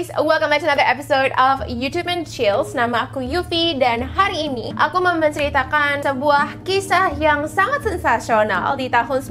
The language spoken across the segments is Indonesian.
guys, welcome back to another episode of YouTube and Chills. Nama aku Yufi dan hari ini aku mau menceritakan sebuah kisah yang sangat sensasional di tahun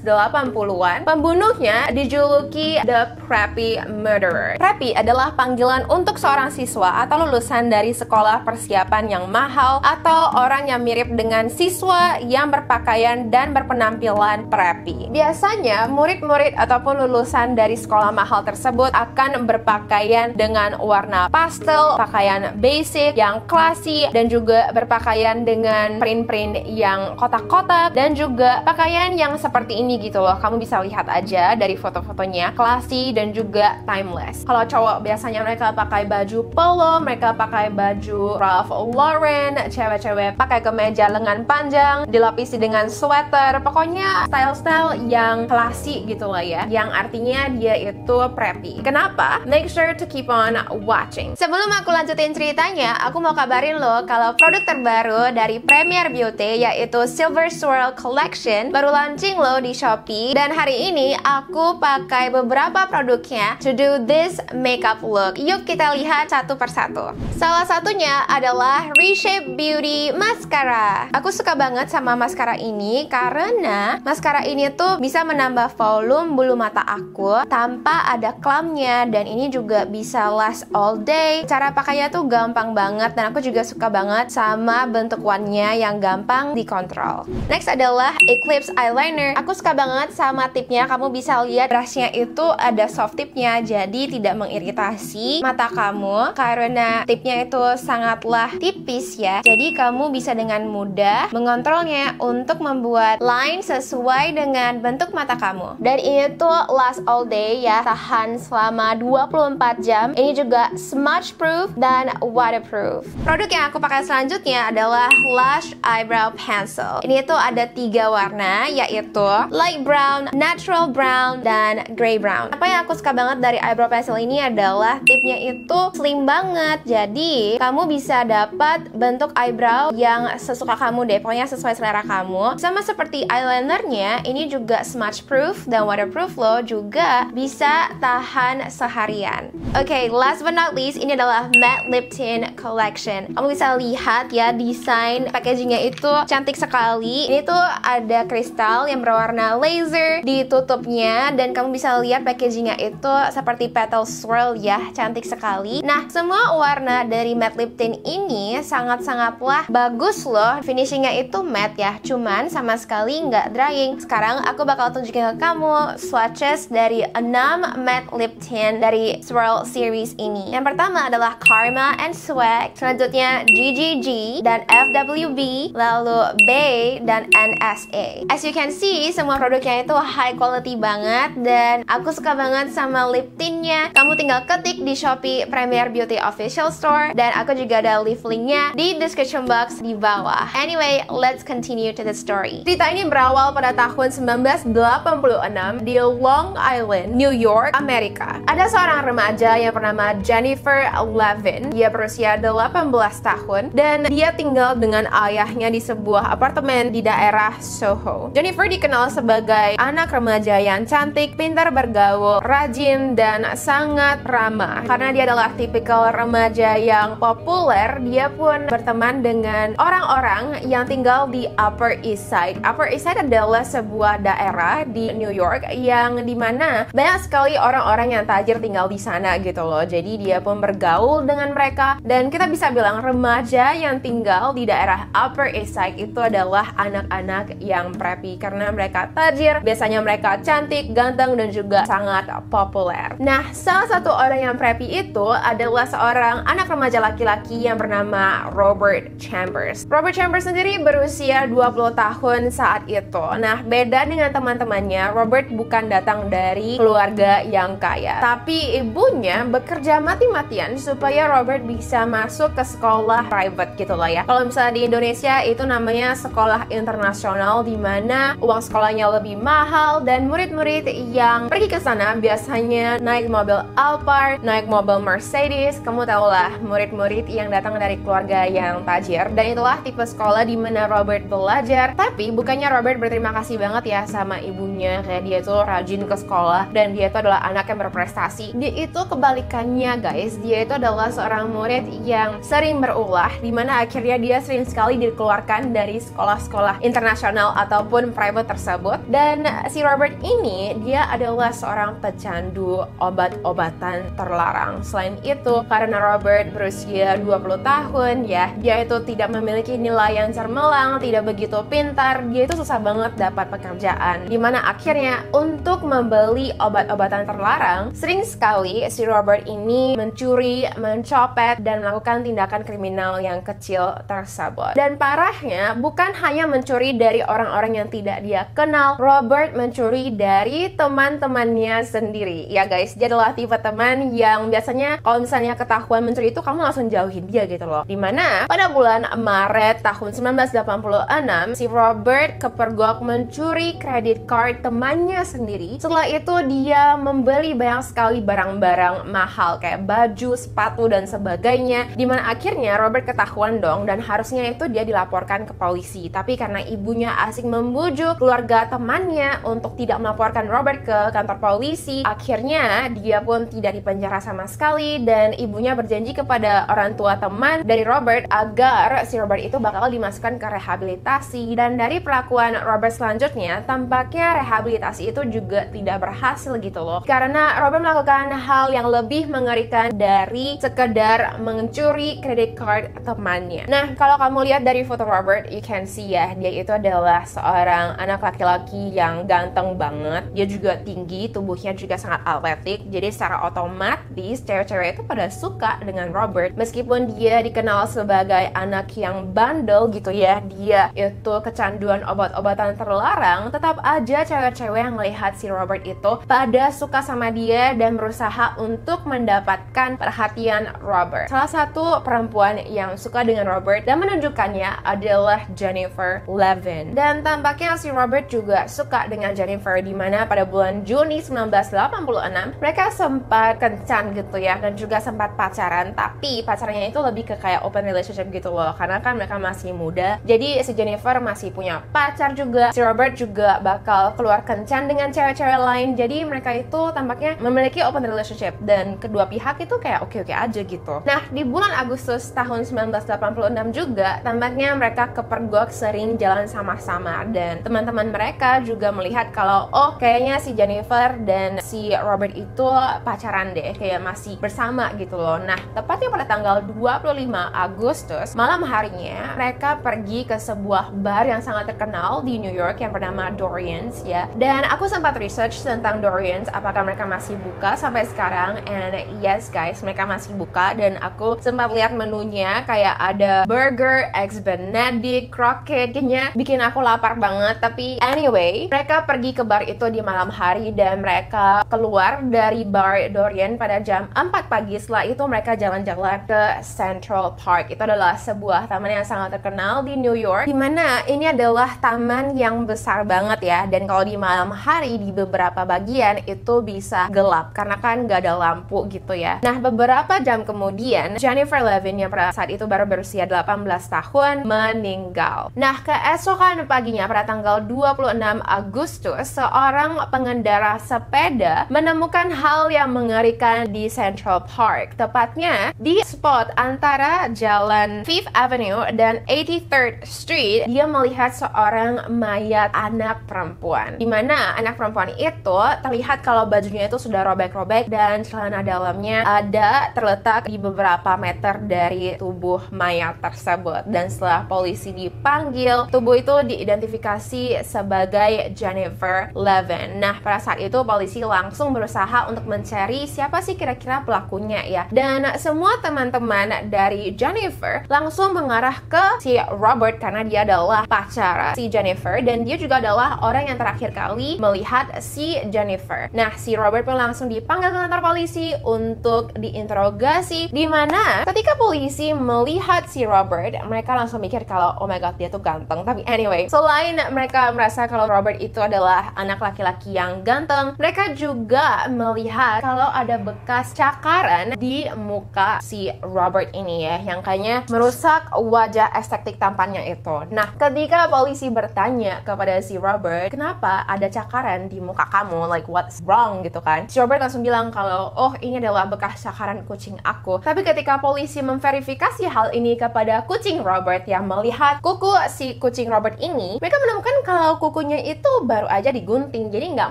1980-an. Pembunuhnya dijuluki The Preppy Murderer. Preppy adalah panggilan untuk seorang siswa atau lulusan dari sekolah persiapan yang mahal atau orang yang mirip dengan siswa yang berpakaian dan berpenampilan preppy. Biasanya murid-murid ataupun lulusan dari sekolah mahal tersebut akan berpakaian dengan warna pastel, pakaian basic yang classy, dan juga berpakaian dengan print-print yang kotak-kotak, dan juga pakaian yang seperti ini gitu loh. Kamu bisa lihat aja dari foto-fotonya, classy dan juga timeless. Kalau cowok biasanya mereka pakai baju polo, mereka pakai baju Ralph Lauren, cewek-cewek pakai kemeja lengan panjang dilapisi dengan sweater, pokoknya style-style yang classy gitu lah ya, yang artinya dia itu preppy. Kenapa? Make sure to keep on watching. Sebelum aku lanjutin ceritanya, aku mau kabarin lo kalau produk terbaru dari Premier Beauty yaitu Silver Swirl Collection baru launching lo di Shopee, dan hari ini aku pakai beberapa produknya to do this makeup look. Yuk kita lihat satu persatu. Salah satunya adalah Reshape Beauty Mascara. Aku suka banget sama maskara ini karena maskara ini tuh bisa menambah volume bulu mata aku tanpa ada clumpnya, dan ini juga bisa last all day. Cara pakainya tuh gampang banget, dan aku juga suka banget sama bentuk wand-nya yang gampang dikontrol. Next adalah Eclipse Eyeliner. Aku suka banget sama tipnya. Kamu bisa lihat brushnya itu ada soft tipnya, jadi tidak mengiritasi mata kamu karena tipnya itu sangatlah tipis ya. Jadi kamu bisa dengan mudah mengontrolnya untuk membuat line sesuai dengan bentuk mata kamu. Dan ini tuh last all day ya, tahan selama 24 jam. Ini juga smudge proof dan waterproof. Produk yang aku pakai selanjutnya adalah Lush Eyebrow Pencil. Ini tuh ada 3 warna, yaitu light brown, natural brown, dan grey brown. Apa yang aku suka banget dari eyebrow pencil ini adalah tipnya itu slim banget. Jadi kamu bisa dapat bentuk eyebrow yang sesuka kamu deh, pokoknya sesuai selera kamu. Sama seperti eyelinernya, ini juga smudge proof dan waterproof loh, juga bisa tahan seharian. Oke, last but not least, ini adalah Matte Lip Tint Collection. Kamu bisa lihat ya, desain packagingnya itu cantik sekali. Ini tuh ada kristal yang berwarna laser di tutupnya, dan kamu bisa lihat packagingnya itu seperti petal swirl ya, cantik sekali. Nah, semua warna dari matte lip tint ini sangat-sangatlah bagus loh. Finishingnya itu matte ya, cuman sama sekali nggak drying. Sekarang aku bakal tunjukin ke kamu swatches dari 6 matte lip tint dari Swirl series ini. Yang pertama adalah Karma and Swag, selanjutnya GGG dan FWB, lalu Bay dan NSA. As you can see, semua produknya itu high quality banget, dan aku suka banget sama lip tintnya. Kamu tinggal ketik di Shopee Premier Beauty Official Store, dan aku juga ada link linknya di description box di bawah. Anyway, let's continue to the story. Cerita ini berawal pada tahun 1986 di Long Island, New York, Amerika. Ada seorang remaja yang bernama Jennifer Levin. Dia berusia 18 tahun dan dia tinggal dengan ayahnya di sebuah apartemen di daerah Soho. Jennifer dikenal sebagai anak remaja yang cantik, pintar bergaul, rajin, dan sangat ramah. Karena dia adalah tipikal remaja yang populer, dia pun berteman dengan orang-orang yang tinggal di Upper East Side. Upper East Side adalah sebuah daerah di New York yang dimana banyak sekali orang-orang yang tajir tinggal di sana gitu loh. Jadi dia pun bergaul dengan mereka, dan kita bisa bilang remaja yang tinggal di daerah Upper East Side itu adalah anak-anak yang preppy karena mereka tajir, biasanya mereka cantik, ganteng, dan juga sangat populer. Nah, salah satu orang yang preppy itu adalah seorang anak remaja laki-laki yang bernama Robert Chambers. Robert Chambers sendiri berusia 20 tahun saat itu. Nah, beda dengan teman-temannya, Robert bukan datang dari keluarga yang kaya, tapi ibunya bekerja mati-matian supaya Robert bisa masuk ke sekolah private gitu lah ya. Kalau misalnya di Indonesia itu namanya sekolah internasional, di mana uang sekolahnya lebih mahal, dan murid-murid yang pergi ke sana biasanya naik mobil Alphard, naik mobil Mercedes. Kamu tahu lah, murid-murid yang datang dari keluarga yang tajir. Dan itulah tipe sekolah di mana Robert belajar. Tapi bukannya Robert berterima kasih banget ya sama ibunya, kayak dia tuh rajin ke sekolah dan dia itu adalah anak yang berprestasi. Dia itu kebalikannya guys, dia itu adalah seorang murid yang sering berulah, dimana akhirnya dia sering sekali dikeluarkan dari sekolah-sekolah internasional ataupun private tersebut. Dan si Robert ini, dia adalah seorang pecandu obat-obatan terlarang. Selain itu, karena Robert berusia 20 tahun ya, dia itu tidak memiliki nilai yang cermelang, tidak begitu pintar, dia itu susah banget dapat pekerjaan, dimana akhirnya untuk membeli obat-obatan terlarang, sering sekali si Robert ini mencuri, mencopet, dan melakukan tindakan kriminal yang kecil tersebut. Dan parahnya, bukan hanya mencuri dari orang-orang yang tidak dia kenal, Robert mencuri dari teman-temannya sendiri. Ya guys, dia adalah tipe teman yang biasanya kalau misalnya ketahuan mencuri itu kamu langsung jauhin dia gitu loh. Dimana pada bulan Maret tahun 1986, si Robert kepergok mencuri kredit card temannya sendiri. Setelah itu dia membeli banyak sekali barang-barang mahal kayak baju, sepatu, dan sebagainya, dimana akhirnya Robert ketahuan dong, dan harusnya itu dia dilaporkan ke polisi. Tapi karena ibunya asik membujuk keluarga temannya untuk tidak melaporkan Robert ke kantor polisi, akhirnya dia pun tidak dipenjara sama sekali, dan ibunya berjanji kepada orang tua teman dari Robert agar si Robert itu bakal dimasukkan ke rehabilitasi. Dan dari perlakuan Robert selanjutnya, tampaknya rehabilitasi itu juga tidak berhasil gitu loh, karena Robert melakukan hal yang lebih mengerikan dari sekedar mencuri credit card temannya. Nah, kalau kamu lihat dari foto Robert, you can see ya, dia itu adalah seorang anak laki-laki yang ganteng banget. Dia juga tinggi, tubuhnya juga sangat atletik. Jadi secara otomatis cewek-cewek itu pada suka dengan Robert. Meskipun dia dikenal sebagai anak yang bandel gitu ya, dia itu kecanduan obat-obatan terlarang, tetap aja cewek-cewek yang melihat si Robert itu pada suka sama dia dan berusaha untuk mendapatkan perhatian Robert. Salah satu perempuan yang suka dengan Robert dan menunjukkannya adalah Jennifer Levin. Dan tampaknya si Robert juga suka dengan Jennifer, dimana pada bulan Juni 1986 mereka sempat kencan gitu ya, dan juga sempat pacaran. Tapi pacarannya itu lebih ke kayak open relationship gitu loh, karena kan mereka masih muda. Jadi si Jennifer masih punya pacar juga, si Robert juga bakal keluar kencan dengan cewek-cewek lain. Jadi mereka itu tampaknya memiliki open relationship dan kedua pihak itu kayak oke-oke aja gitu. Nah, di bulan Agustus tahun 1986 juga tampaknya mereka kepergok sering jalan sama-sama, dan teman-teman mereka juga melihat kalau oh kayaknya si Jennifer dan si Robert itu pacaran deh, kayak masih bersama gitu loh. Nah, tepatnya pada tanggal 25 Agustus malam harinya mereka pergi ke sebuah bar yang sangat terkenal di New York yang bernama Dorian's ya. Dan aku sempat research tentang Dorian's, apakah mereka masih buka sampai sekarang, and yes guys, mereka masih buka. Dan aku sempat lihat menunya, kayak ada burger, eggs benedict, croquette, kayaknya bikin aku lapar banget. Tapi anyway, mereka pergi ke bar itu di malam hari dan mereka keluar dari bar Dorian pada jam 4 pagi. Setelah itu mereka jalan-jalan ke Central Park. Itu adalah sebuah taman yang sangat terkenal di New York, dimana ini adalah taman yang besar banget ya, dan kalau di malam hari di beberapa bagian itu bisa gelap karena kan gak ada lampu gitu ya. Nah, beberapa jam kemudian Jennifer Levin yang pada saat itu baru berusia 18 tahun meninggal. Nah, keesokan paginya pada tanggal 26 Agustus, seorang pengendara sepeda menemukan hal yang mengerikan di Central Park, tepatnya di spot antara jalan 5th Avenue dan 83rd Street. Dia melihat seorang mayat anak perempuan, dimana anak perempuan itu terlihat kalau bajunya itu sudah robek-robek dan celana dalamnya ada terletak di beberapa meter dari tubuh mayat tersebut. Dan setelah polisi dipanggil, tubuh itu diidentifikasi sebagai Jennifer Levin. Nah, pada saat itu polisi langsung berusaha untuk mencari siapa sih kira-kira pelakunya ya. Dan semua teman-teman dari Jennifer langsung mengarah ke si Robert karena dia adalah pacar si Jennifer dan dia juga adalah orang yang terakhir kali melihat si Jennifer. Nah, si Robert pun langsung dipanggil ke kantor polisi untuk diinterogasi, dimana ketika polisi melihat si Robert, mereka langsung mikir kalau oh my god, dia tuh ganteng. Tapi anyway, selain mereka merasa kalau Robert itu adalah anak laki-laki yang ganteng, mereka juga melihat kalau ada bekas cakaran di muka si Robert ini ya, yang kayaknya merusak wajah estetik tampannya itu. Nah, ketika polisi bertanya kepada si Robert, kenapa ada cakaran di muka kamu, like what's wrong gitu kan, si Robert langsung bilang kalau kalau oh ini adalah bekas cakaran kucing aku. Tapi ketika polisi memverifikasi hal ini kepada kucing Robert yang melihat kuku si kucing Robert ini, mereka menemukan kalau kukunya itu baru aja digunting, jadi nggak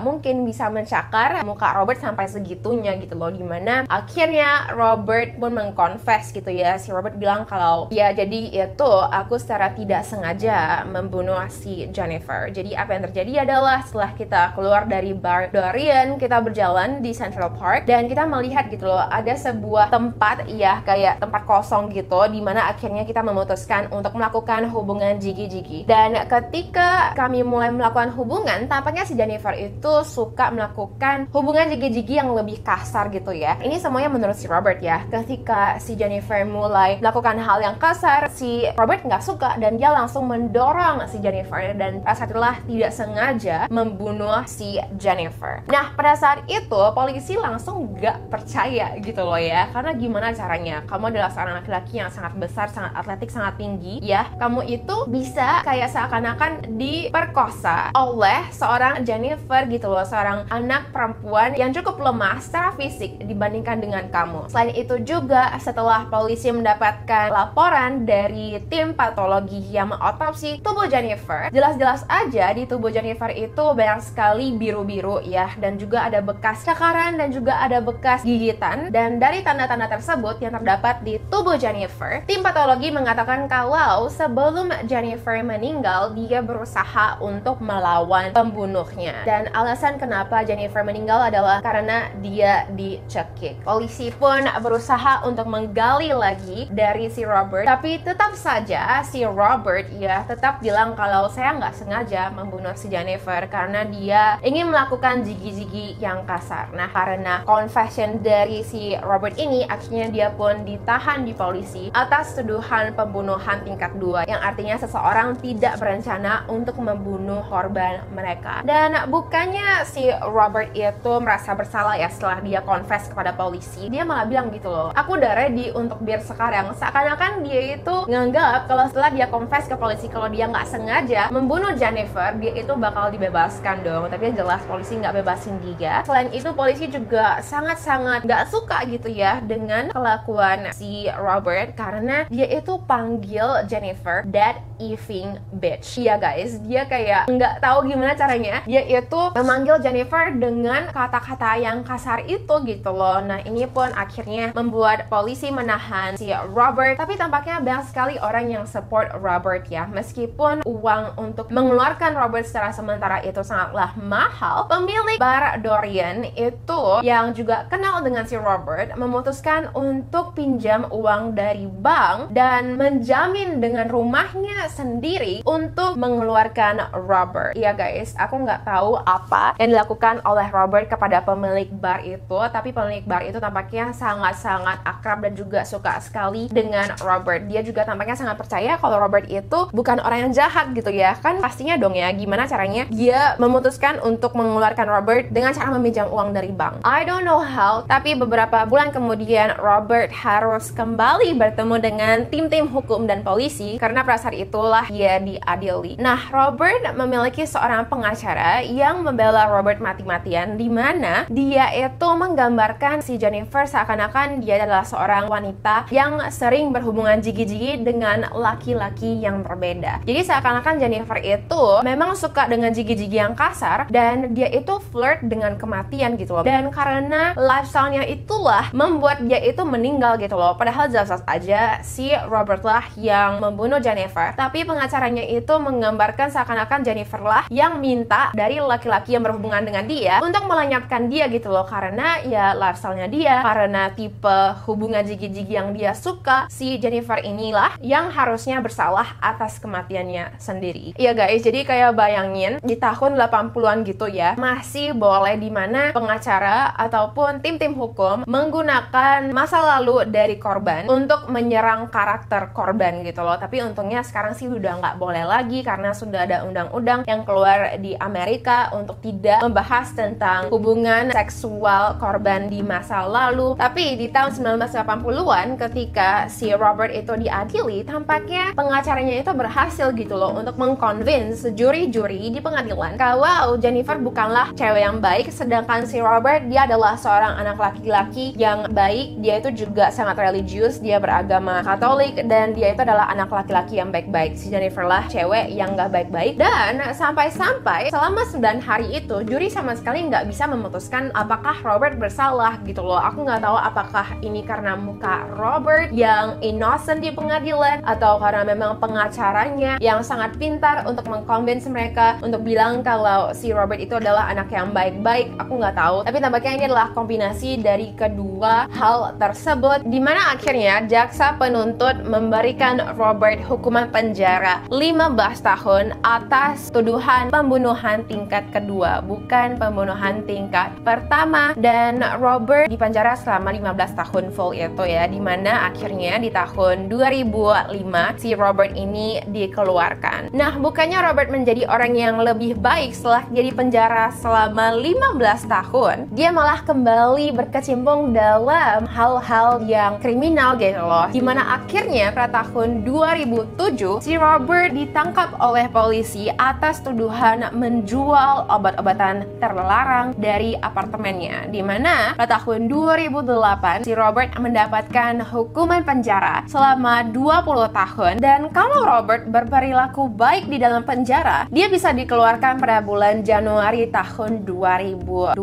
mungkin bisa mencakar muka Robert sampai segitunya gitu loh. Dimana akhirnya Robert pun mengkonfes gitu ya. Si Robert bilang kalau ya jadi itu aku secara tidak sengaja membunuh si Jennifer. Jadi apa yang terjadi adalah setelah kita keluar dari bar Dorian, kita berjalan di Central Park dan kita melihat gitu loh ada sebuah tempat ya kayak tempat kosong gitu, dimana akhirnya kita memutuskan untuk melakukan hubungan jigi-jigi. Dan ketika kami mulai melakukan hubungan, tampaknya si Jennifer itu suka melakukan hubungan jigi-jigi yang lebih kasar gitu ya. Ini semuanya menurut si Robert ya. Ketika si Jennifer mulai melakukan hal yang kasar, si Robert nggak suka dan dia langsung mendorong si Jennifer dan saat itulah tidak sengaja membunuh si Jennifer. Nah, pada saat itu polisi langsung nggak percaya gitu loh ya. Karena gimana caranya? Kamu adalah seorang laki-laki yang sangat besar, sangat atletik, sangat tinggi ya. Kamu itu bisa kayak seakan-akan diperkosa oleh seorang Jennifer gitu loh, seorang anak perempuan yang cukup lemah secara fisik dibandingkan dengan kamu. Selain itu juga setelah polisi mendapatkan laporan dari tim patologi yang mengotopsi tubuh Jennifer, jelas-jelas aja di tubuh Jennifer itu banyak sekali biru-biru ya, dan juga ada bekas cakaran dan juga ada bekas gigitan. Dan dari tanda-tanda tersebut yang terdapat di tubuh Jennifer, tim patologi mengatakan kalau sebelum Jennifer meninggal, dia berusaha untuk melawan pembunuhnya. Dan alasan kenapa Jennifer meninggal adalah karena dia dicekik. Polisi pun berusaha untuk menggali lagi dari si Robert, tapi tetap saja si Robert ya tetap bilang kalau saya nggak sengaja membunuh si Jennifer karena dia ingin melakukan jigi-jigi yang kasar. Nah, karena confession dari si Robert ini, akhirnya dia pun ditahan di polisi atas tuduhan pembunuhan tingkat 2, yang artinya seseorang tidak berencana untuk membunuh korban mereka. Dan bukannya si Robert itu merasa bersalah ya setelah dia confess kepada polisi, dia malah bilang gitu loh, aku udah ready untuk biar sekarang. Seakan-akan dia itu nganggap kalau setelah dia confess ke polisi kalau dia nggak sengaja membunuh Jennifer, dia itu bakal dibebaskan dong. Tapi jelas polisi nggak bebasin dia. Selain itu polisi juga sangat-sangat nggak suka gitu ya dengan kelakuan si Robert, karena dia itu panggil Jennifer that effing bitch. Iya guys, dia kayak nggak tahu gimana caranya dia itu memanggil Jennifer dengan kata-kata yang kasar itu gitu loh. Nah, ini pun akhirnya membuat polisi menahan si Robert. Tapi tampaknya banyak sekali orang yang support Robert ya. Meskipun uang untuk mengeluarkan Robert secara sementara itu sangatlah mahal, pemilik bar Dorian itu yang juga kenal dengan si Robert memutuskan untuk pinjam uang dari bank dan menjamin dengan rumahnya sendiri untuk mengeluarkan Robert. Iya guys, aku nggak tahu apa yang dilakukan oleh Robert kepada pemilik bar itu, tapi pemilik bar itu tampaknya sangat-sangat akrab dan juga suka sekali dengan Robert. Dia juga tampaknya sangat percaya kalau Robert itu bukan orang yang jahat gitu ya. Kan pastinya dong ya, gimana caranya dia memutuskan untuk mengeluarkan Robert dengan cara meminjam uang dari bank. I don't know how, tapi beberapa bulan kemudian Robert harus kembali bertemu dengan tim-tim hukum dan polisi karena pada saat itulah dia diadili. Nah, Robert memiliki seorang pengacara yang membela Robert mati-matian, di mana dia itu menggambarkan si Jennifer seakan-akan dia adalah seorang wanita yang sering berhubungan jigi-jigi dengan laki-laki yang berbeda. Jadi seakan-akan Jennifer itu memang suka dengan jigi-jigi yang kasar dan dia itu flirt dengan kematian gitu loh. Dan karena lifestyle-nya itulah membuat dia itu meninggal gitu loh. Padahal jelas-jelas aja si Robert lah yang membunuh Jennifer, tapi pengacaranya itu menggambarkan seakan-akan Jennifer lah yang minta dari laki-laki yang berhubungan dengan dia untuk melenyapkan dia gitu loh. Karena ya lifestyle-nya dia, karena tipe hubungan jigi-jigi yang dia suka, si Jennifer inilah yang harusnya bersalah atas kematiannya sendiri. Iya guys, jadi kayak bayangin di tahun 80-an gitu ya, masih boleh dimana pengacara ataupun tim-tim hukum menggunakan masa lalu dari korban untuk menyerang karakter korban gitu loh. Tapi untungnya sekarang sih udah nggak boleh lagi karena sudah ada undang-undang yang keluar di Amerika untuk tidak membahas tentang hubungan seksual korban di masa lalu. Tapi di tahun 1980-an ketika si Robert itu diadili, tampaknya pengacaranya itu berhasil gitu loh untuk mengconvince juri-juri di pengadilan kalau Jennifer bukanlah cewek yang baik, sedangkan si Robert dia adalah seorang anak laki-laki yang baik. Dia itu juga sangat religius, dia beragama Katolik, dan dia itu adalah anak laki-laki yang baik-baik. Si Jennifer lah cewek yang nggak baik-baik. Dan sampai-sampai selama 9 hari itu juri sama sekali nggak bisa memutuskan apakah Robert bersalah gitu loh. Aku nggak tahu apakah ini karena muka Robert yang innocent di pengadilan atau karena memang pengacaranya yang sangat pintar untuk mengconvince mereka untuk bilang kalau si Robert itu adalah anak yang baik-baik. Aku nggak tahu, tapi tampaknya ini adalah kombinasi dari kedua hal tersebut, dimana akhirnya jaksa penuntut memberikan Robert hukuman penjara 15 tahun atas tuduhan pembunuhan tingkat kedua, bukan pembunuhan tingkat pertama. Dan Robert dipenjara selama 15 tahun full itu ya, dimana akhirnya di tahun 2005 si Robert ini dikeluarkan. Nah, bukannya Robert menjadi orang yang lebih baik setelah dia dipenjara selama 15 tahun, dia malah kembali berkecimpung dalam hal-hal yang kriminal gitu loh, dimana akhirnya pada tahun 2007 si Robert ditangkap oleh polisi atas tuduhan menjual obat-obatan terlarang dari apartemennya, dimana pada tahun 2008 si Robert mendapatkan hukuman penjara selama 20 tahun. Dan kalau Robert berperilaku baik di dalam penjara, dia bisa dikeluarkan pada bulan Januari tahun 2024.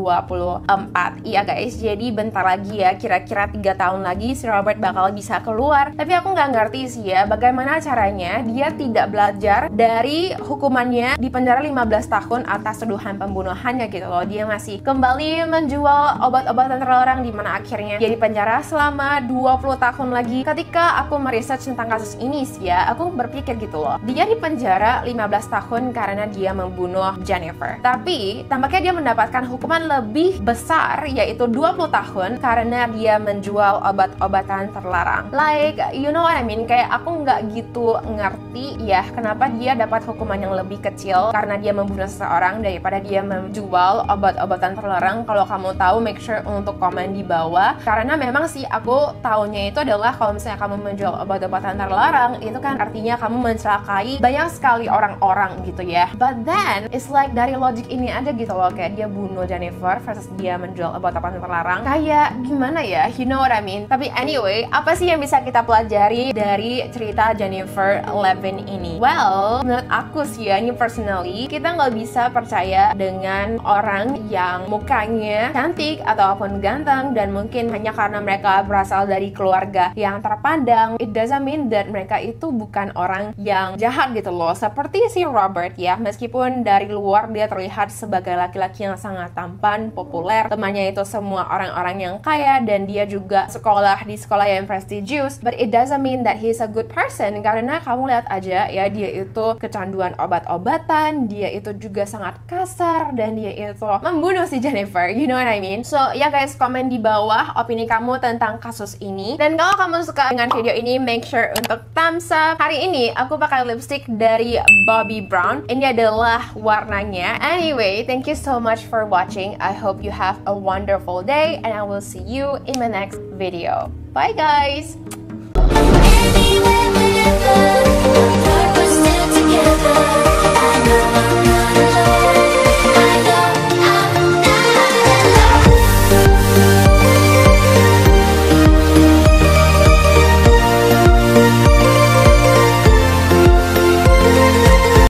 Iya guys, jadi bentar lagi ya, kira-kira 3 tahun lagi si Robert bakal bisa keluar. Tapi aku nggak ngerti sih ya, bagaimana caranya dia tidak belajar dari hukumannya di penjara 15 tahun atas tuduhan pembunuhannya gitu loh. Dia masih kembali menjual obat-obatan terlarang, dimana akhirnya dia dipenjara selama 20 tahun lagi. Ketika aku meresearch tentang kasus ini sih ya, aku berpikir gitu loh, dia dipenjara 15 tahun karena dia membunuh Jennifer, tapi tampaknya dia mendapatkan hukuman lebih besar, yaitu 20 tahun karena dia menjual obat-obatan terlarang. Like, you know what I mean? Kayak aku nggak gitu ngerti ya kenapa dia dapat hukuman yang lebih kecil karena dia membunuh seseorang daripada dia menjual obat-obatan terlarang. Kalau kamu tahu, make sure untuk komen di bawah, karena memang sih aku taunya itu adalah kalau misalnya kamu menjual obat-obatan terlarang, itu kan artinya kamu mencelakai banyak sekali orang-orang gitu ya. But then, it's like dari logik ini aja gitu loh, kayak dia bunuh Jennifer versus dia menjual obat-obatan terlarang. Kayak gimana ya, you know what I mean? Tapi anyway, apa sih yang bisa kita pelajari dari cerita Jennifer Levin ini? Well, menurut aku sih ya, ini personally, kita nggak bisa percaya dengan orang yang mukanya cantik ataupun ganteng dan mungkin hanya karena mereka berasal dari keluarga yang terpandang. It doesn't mean that mereka itu bukan orang yang jahat gitu loh. Seperti si Robert ya, meskipun dari luar dia terlihat sebagai laki-laki yang sangat tampan, populer, temannya itu semua orang-orang yang kaya, dan dia juga sekolah di sekolah yang prestigious, but it doesn't mean that he's a good person. Karena kamu lihat aja ya, dia itu kecanduan obat-obatan, dia itu juga sangat kasar, dan dia itu membunuh si Jennifer, you know what I mean? So ya guys, komen di bawah opini kamu tentang kasus ini. Dan kalau kamu suka dengan video ini, make sure untuk thumbs up. Hari ini aku pakai lipstick dari Bobbi Brown. Ini adalah warnanya. Anyway, thank you so much for watching. I hope you have a wonderful day and I will see you in my next video. Bye guys!